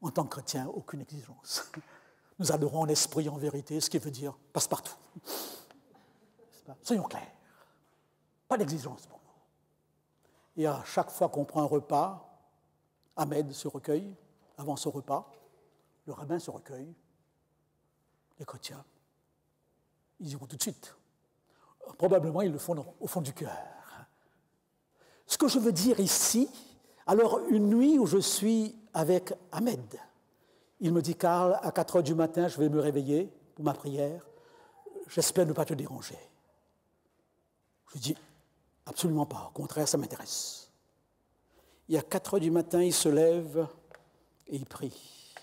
en tant que chrétiens, aucune exigence. Nous adorons en esprit, en vérité, ce qui veut dire passe-partout. Soyons clairs. Pas d'exigence pour nous. Et à chaque fois qu'on prend un repas, Ahmed se recueille avant son repas, le rabbin se recueille, les chrétiens, ils y vont tout de suite. Probablement, ils le font au fond du cœur. Ce que je veux dire ici, alors une nuit où je suis avec Ahmed, il me dit, Karl, à 4 heures du matin, je vais me réveiller pour ma prière. J'espère ne pas te déranger. Je lui dis, absolument pas. Au contraire, ça m'intéresse. Et à 4 heures du matin, il se lève et il prie.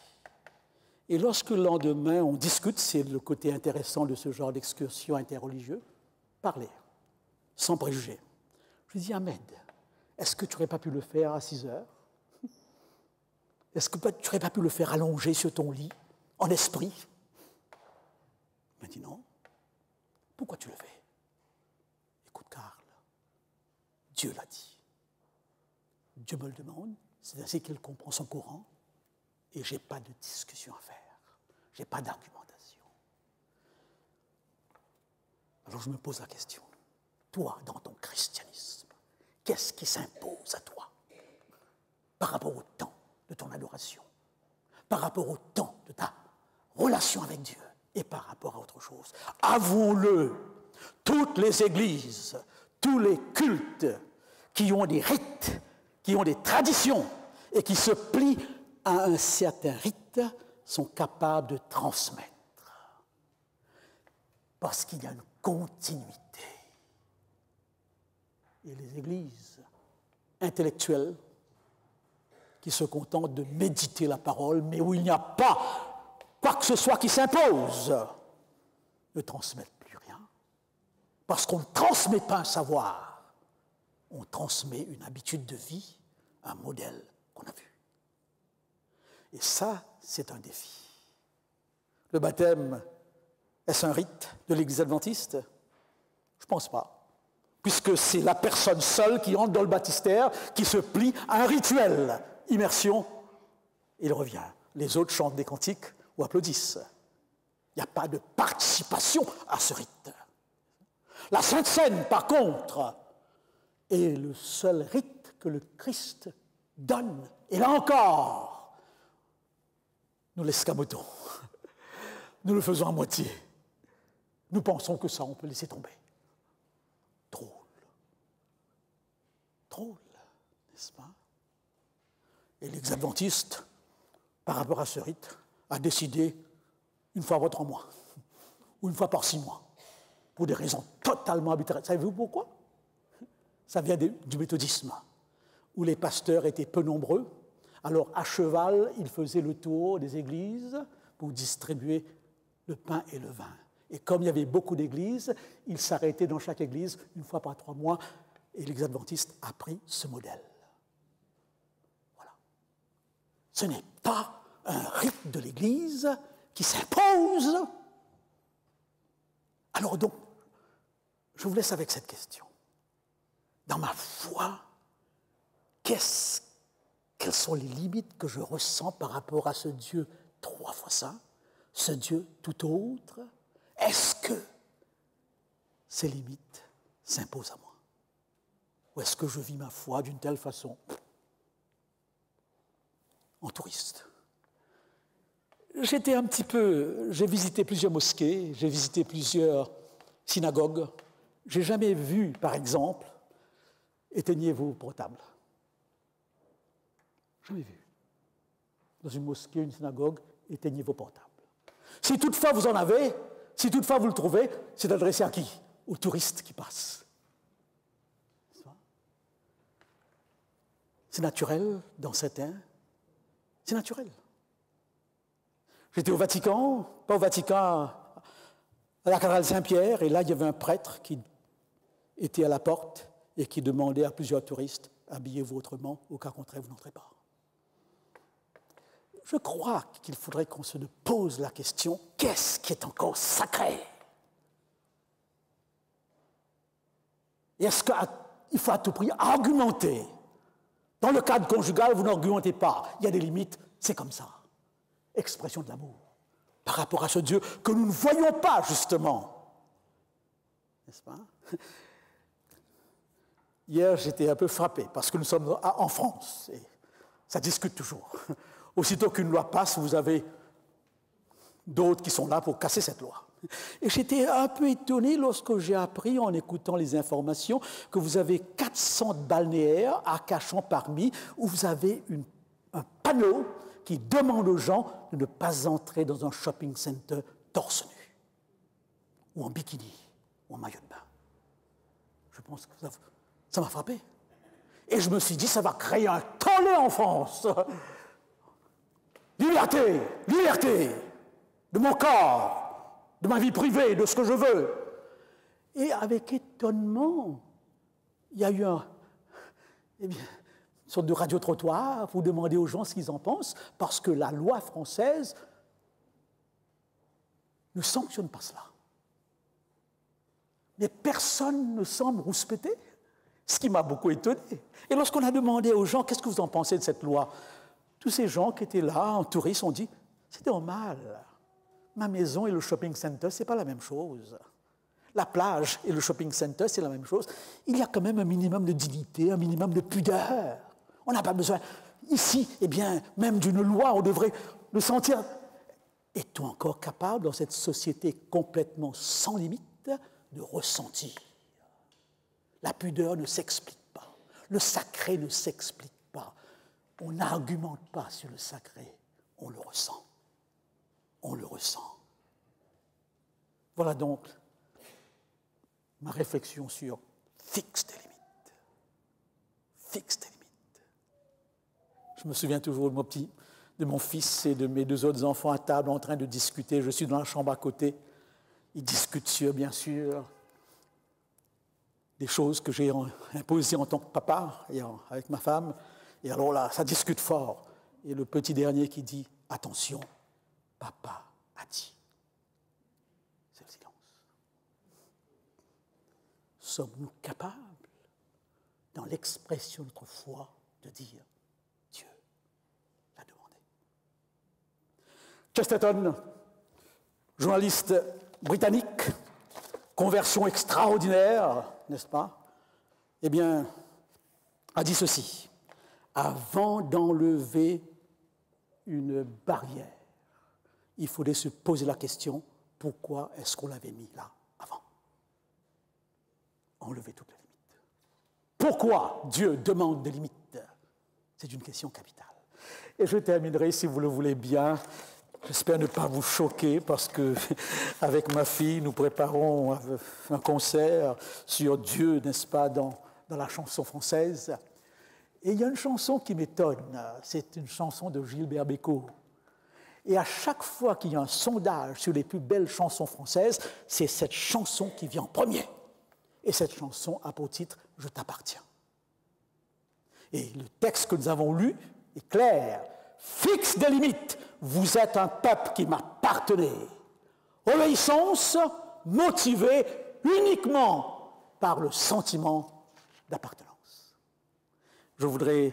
Et lorsque le lendemain, on discute, c'est le côté intéressant de ce genre d'excursion interreligieuse, parler, sans préjugés. Je lui dis, Ahmed, est-ce que tu n'aurais pas pu le faire à 6 heures? Est-ce que tu n'aurais pas pu le faire allongé sur ton lit, en esprit? Il m'a dit non. Pourquoi tu le fais? Écoute, Karl, Dieu l'a dit. Dieu me le demande, c'est ainsi qu'il comprend son Coran, et je n'ai pas de discussion à faire. Je n'ai pas d'argumentation. Alors je me pose la question. Toi, dans ton christianisme, qu'est-ce qui s'impose à toi par rapport au temps de ton adoration, par rapport au temps de ta relation avec Dieu et par rapport à autre chose? Avouons-le, toutes les églises, tous les cultes qui ont des rites, qui ont des traditions et qui se plient à un certain rite sont capables de transmettre. Parce qu'il y a une continuité. Et les églises intellectuelles qui se contentent de méditer la parole, mais où il n'y a pas quoi que ce soit qui s'impose, ne transmettent plus rien. Parce qu'on ne transmet pas un savoir, on transmet une habitude de vie, un modèle qu'on a vu. Et ça, c'est un défi. Le baptême, est-ce un rite de l'Église adventiste? Je ne pense pas. Puisque c'est la personne seule qui entre dans le baptistère, qui se plie à un rituel. Immersion, il revient. Les autres chantent des cantiques ou applaudissent. Il n'y a pas de participation à ce rite. La Sainte Seine, par contre, est le seul rite que le Christ donne. Et là encore, nous l'escamotons. Nous le faisons à moitié. Nous pensons que ça, on peut laisser tomber. Drôle. Drôle, n'est-ce pas? Et l'ex-adventiste, par rapport à ce rite, a décidé une fois par 3 mois, ou une fois par 6 mois, pour des raisons totalement arbitraires. Savez-vous pourquoi? Ça vient du méthodisme, où les pasteurs étaient peu nombreux. Alors, à cheval, ils faisaient le tour des églises pour distribuer le pain et le vin. Et comme il y avait beaucoup d'églises, ils s'arrêtaient dans chaque église une fois par 3 mois, et l'ex-adventiste a pris ce modèle. Voilà. Ce n'est pas un rite de l'Église qui s'impose. Alors donc, je vous laisse avec cette question. Dans ma foi, quelles sont les limites que je ressens par rapport à ce Dieu 3 fois saint, ce Dieu tout autre? Est-ce que ces limites s'imposent à moi? Ou est-ce que je vis ma foi d'une telle façon, en touriste? J'ai visité plusieurs mosquées, j'ai visité plusieurs synagogues. Je n'ai jamais vu, par exemple, éteignez vos portables. Jamais vu. Dans une mosquée, une synagogue, éteignez vos portables. Si toutefois vous en avez, si toutefois vous le trouvez, c'est adressé à qui? Aux touristes qui passent. C'est naturel dans certains. C'est naturel. J'étais au Vatican, pas au Vatican, à la cathédrale Saint-Pierre, et là, il y avait un prêtre qui était à la porte et qui demandait à plusieurs touristes, habillez-vous autrement, au cas contraire, vous n'entrez pas. Je crois qu'il faudrait qu'on se pose la question, qu'est-ce qui est encore sacré? Et est-ce qu'il faut à tout prix argumenter? Dans le cadre conjugal, vous n'argumentez pas. Il y a des limites, c'est comme ça. Expression de l'amour par rapport à ce Dieu que nous ne voyons pas, justement. N'est-ce pas? Hier, j'étais un peu frappé, parce que nous sommes en France, et ça discute toujours. Aussitôt qu'une loi passe, vous avez d'autres qui sont là pour casser cette loi. Et j'étais un peu étonné lorsque j'ai appris, en écoutant les informations, que vous avez 400 balnéaires à Cachan-Parmy, où vous avez un panneau qui demande aux gens de ne pas entrer dans un shopping center torse nu, ou en bikini, ou en maillot de bain. Je pense que ça m'a frappé. Et je me suis dit, ça va créer un tollé en France. Liberté, liberté de mon corps, de ma vie privée, de ce que je veux. Et avec étonnement, il y a eu une sorte de radio-trottoir pour demander aux gens ce qu'ils en pensent, parce que la loi française ne sanctionne pas cela. mais personne ne semble rouspéter, ce qui m'a beaucoup étonné. Et lorsqu'on a demandé aux gens, qu'est-ce que vous en pensez de cette loi? Tous ces gens qui étaient là, en tourisme, ont dit, c'est normal, ma maison et le shopping center, ce n'est pas la même chose. La plage et le shopping center, c'est la même chose. Il y a quand même un minimum de dignité, un minimum de pudeur. On n'a pas besoin, ici, eh bien, même d'une loi, on devrait le sentir. Est-on encore capable, dans cette société complètement sans limite, de ressentir? La pudeur ne s'explique pas. Le sacré ne s'explique pas. On n'argumente pas sur le sacré. On le ressent. On le ressent. Voilà donc ma réflexion sur fixe des limites. Fixe des limites. Je me souviens toujours de mon fils et de mes deux autres enfants à table en train de discuter. Je suis dans la chambre à côté. Ils discutent sur, bien sûr, des choses que j'ai imposées en tant que papa et avec ma femme. Et alors là, ça discute fort. Et le petit dernier qui dit « Attention, papa a dit ». C'est le silence. Sommes-nous capables, dans l'expression de notre foi, de dire « Dieu l'a demandé ». Chesterton, journaliste britannique, conversion extraordinaire, n'est-ce pas? Eh bien, a dit ceci. Avant d'enlever une barrière, il faudrait se poser la question, pourquoi est-ce qu'on l'avait mis là avant? Enlever toutes les limites. Pourquoi Dieu demande des limites? C'est une question capitale. Et je terminerai, si vous le voulez bien, j'espère ne pas vous choquer, parce qu'avec ma fille, nous préparons un concert sur Dieu, n'est-ce pas, dans la chanson française. Et il y a une chanson qui m'étonne, c'est une chanson de Gilbert Bécaud. Et à chaque fois qu'il y a un sondage sur les plus belles chansons françaises, c'est cette chanson qui vient en premier. Et cette chanson a pour titre « Je t'appartiens ». Et le texte que nous avons lu est clair. « Fixe des limites, vous êtes un peuple qui m'appartenait. Obéissance motivée uniquement par le sentiment d'appartenance. » Je voudrais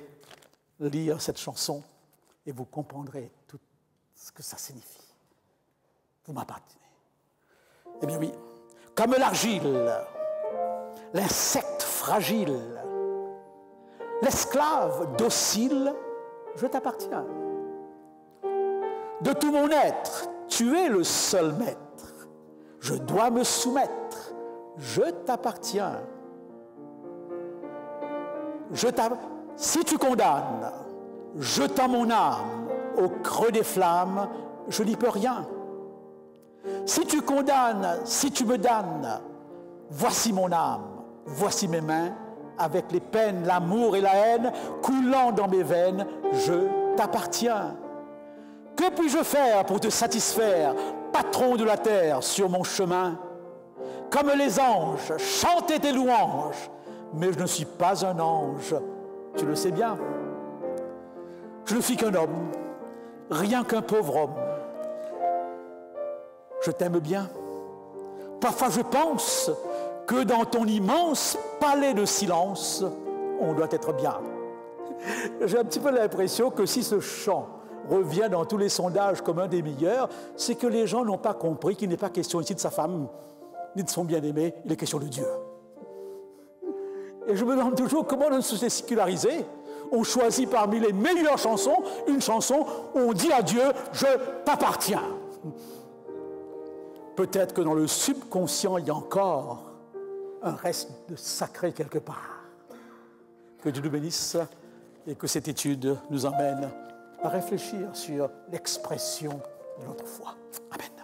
lire cette chanson et vous comprendrez tout ce que ça signifie. Vous m'appartenez. Eh bien oui, comme l'argile, l'insecte fragile, l'esclave docile, je t'appartiens. De tout mon être, tu es le seul maître. Je dois me soumettre, je t'appartiens. Si tu condamnes, jetant mon âme au creux des flammes, je n'y peux rien. Si tu condamnes, si tu me damnes, voici mon âme, voici mes mains, avec les peines, l'amour et la haine, coulant dans mes veines, je t'appartiens. Que puis-je faire pour te satisfaire, patron de la terre, sur mon chemin? Comme les anges, chanter tes louanges, mais je ne suis pas un ange, tu le sais bien. Je ne suis qu'un homme, rien qu'un pauvre homme. Je t'aime bien. Parfois je pense que dans ton immense palais de silence, on doit être bien. J'ai un petit peu l'impression que si ce chant revient dans tous les sondages comme un des meilleurs, c'est que les gens n'ont pas compris qu'il n'est pas question ici de sa femme, ni de son bien-aimé, il est question de Dieu. Et je me demande toujours comment dans une société sécularisée, on choisit parmi les meilleures chansons une chanson où on dit à Dieu « Je t'appartiens ». Peut-être que dans le subconscient, il y a encore un reste de sacré quelque part. Que Dieu nous bénisse et que cette étude nous emmène à réfléchir sur l'expression de notre foi. Amen.